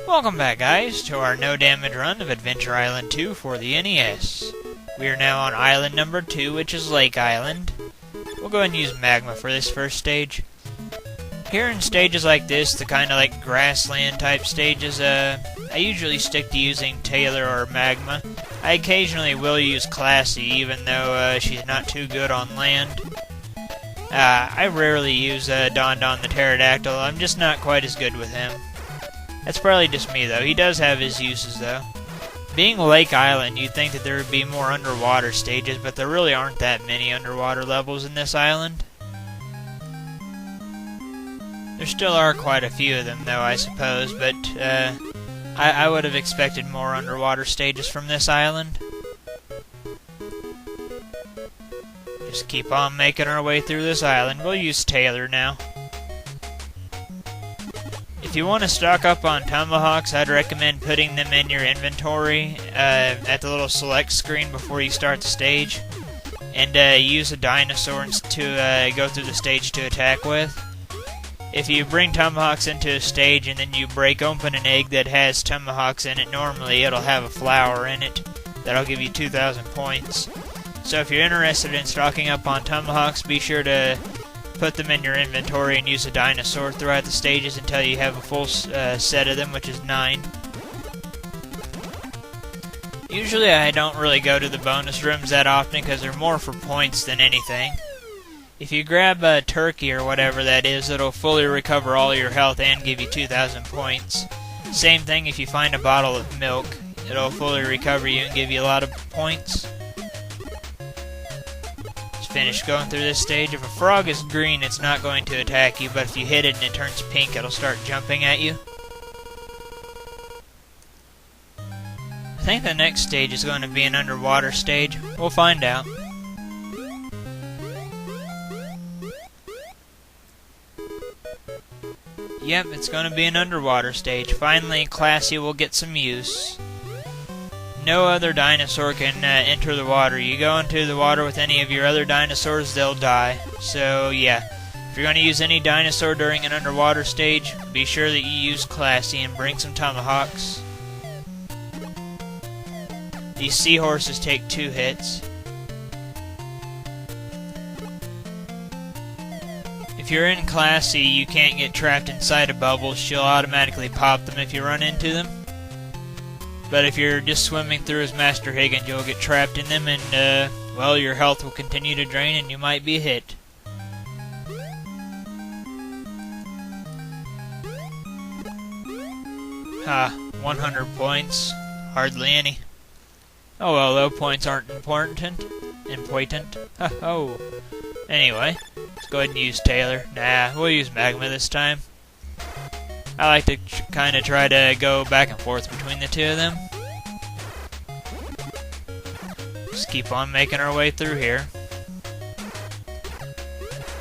Welcome back, guys, to our no damage run of Adventure Island 2 for the NES. We are now on island number 2, which is Lake Island. We'll go ahead and use Magma for this first stage. Here in stages like this, the kind of like grassland type stages, I usually stick to using Taylor or Magma. I occasionally will use Classy, even though she's not too good on land. I rarely use Don the Pterodactyl. I'm just not quite as good with him. That's probably just me, though. He does have his uses, though. Being Lake Island, you'd think that there would be more underwater stages, but there really aren't that many underwater levels in this island. There still are quite a few of them, though, I suppose, but I would have expected more underwater stages from this island. Just keep on making our way through this island. We'll use Taylor now. If you want to stock up on tomahawks, I'd recommend putting them in your inventory at the little select screen before you start the stage. And use a dinosaur to go through the stage to attack with. If you bring tomahawks into a stage and then you break open an egg that has tomahawks in it, normally it'll have a flower in it. That'll give you 2,000 points. So if you're interested in stocking up on tomahawks, be sure to put them in your inventory and use a dinosaur throughout the stages until you have a full set of them, which is 9. Usually I don't really go to the bonus rooms that often because they're more for points than anything. If you grab a turkey or whatever that is, it'll fully recover all your health and give you 2,000 points. Same thing if you find a bottle of milk. It'll fully recover you and give you a lot of points. Finish going through this stage. If a frog is green, it's not going to attack you, but if you hit it and it turns pink, it'll start jumping at you. I think the next stage is going to be an underwater stage. We'll find out. Yep, it's going to be an underwater stage. Finally, Classy will get some use. No other dinosaur can enter the water. You go into the water with any of your other dinosaurs, they'll die. So, yeah. If you're going to use any dinosaur during an underwater stage, be sure that you use Classy and bring some tomahawks. These seahorses take 2 hits. If you're in Classy, you can't get trapped inside a bubble. She'll automatically pop them if you run into them. But if you're just swimming through as Master Higgins, you'll get trapped in them and, well, your health will continue to drain and you might be hit. Ha, 100 points. Hardly any. Oh well, low points aren't important. Oh. Anyway, let's go ahead and use Taylor. Nah, we'll use Magma this time. I like to kind of try to go back and forth between the two of them. Just keep on making our way through here.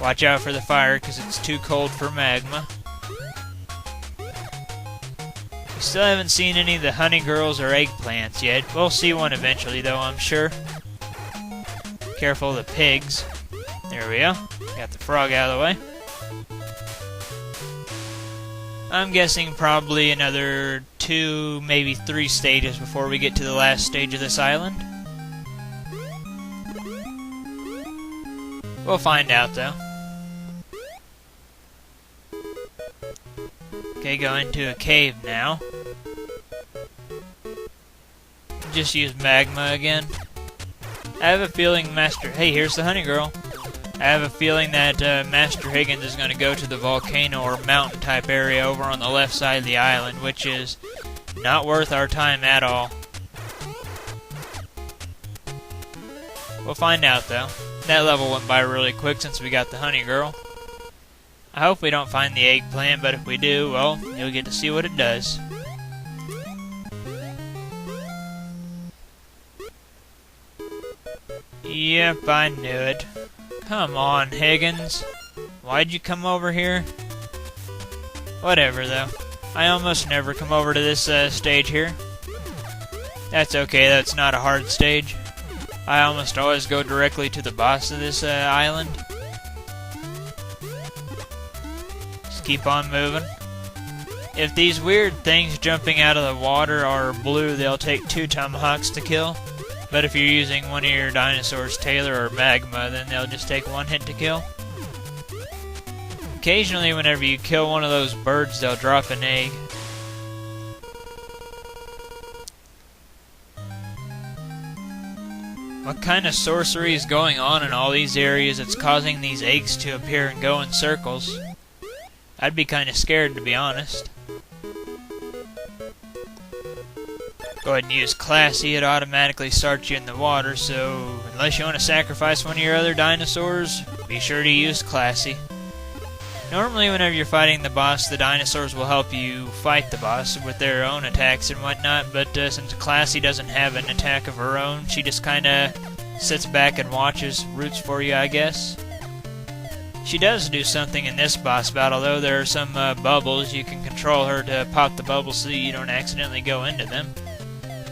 Watch out for the fire because it's too cold for Magma. We still haven't seen any of the honey girls or eggplants yet. We'll see one eventually though, I'm sure. Careful of the pigs. There we go. Got the frog out of the way. I'm guessing probably another 2, maybe 3 stages before we get to the last stage of this island. We'll find out, though. Okay, go into a cave now. Just use Magma again. I have a feeling Hey, here's the honey girl. I have a feeling that Master Higgins is going to go to the volcano or mountain type area over on the left side of the island, which is not worth our time at all. We'll find out though. That level went by really quick since we got the honey girl. I hope we don't find the eggplant, but if we do, well, you'll get to see what it does. Yep, I knew it. Come on, Higgins. Why'd you come over here? Whatever, though. I almost never come over to this stage here. That's okay, that's not a hard stage. I almost always go directly to the boss of this island. Just keep on moving. If these weird things jumping out of the water are blue, they'll take 2 tomahawks to kill. But if you're using one of your dinosaurs, Taylor or Magma, then they'll just take 1 hit to kill. Occasionally, whenever you kill one of those birds, they'll drop an egg. What kind of sorcery is going on in all these areas that's causing these eggs to appear and go in circles? I'd be kind of scared, to be honest. Go ahead and use Classy. It automatically starts you in the water, so unless you want to sacrifice one of your other dinosaurs, be sure to use Classy. Normally, whenever you're fighting the boss, the dinosaurs will help you fight the boss with their own attacks and whatnot, but since Classy doesn't have an attack of her own, she just kinda sits back and watches, roots for you, I guess. She does do something in this boss battle, though. There are some bubbles. You can control her to pop the bubbles so you don't accidentally go into them.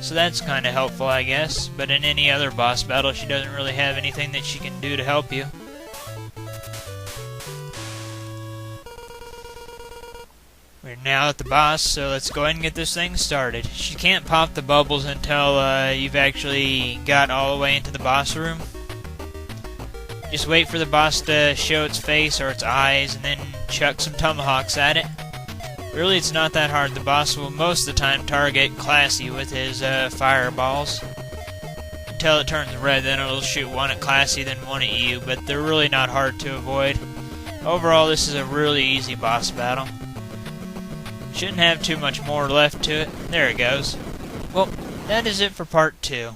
So that's kinda helpful, I guess, but in any other boss battle, she doesn't really have anything that she can do to help you. We're now at the boss, so let's go ahead and get this thing started. She can't pop the bubbles until you've actually got all the way into the boss room. Just wait for the boss to show its face or its eyes, and then chuck some tomahawks at it. Really, it's not that hard. The boss will most of the time target Classy with his fireballs. Until it turns red, then it'll shoot 1 at Classy, then 1 at you, but they're really not hard to avoid. Overall, this is a really easy boss battle. Shouldn't have too much more left to it. There it goes. Well, that is it for part 2.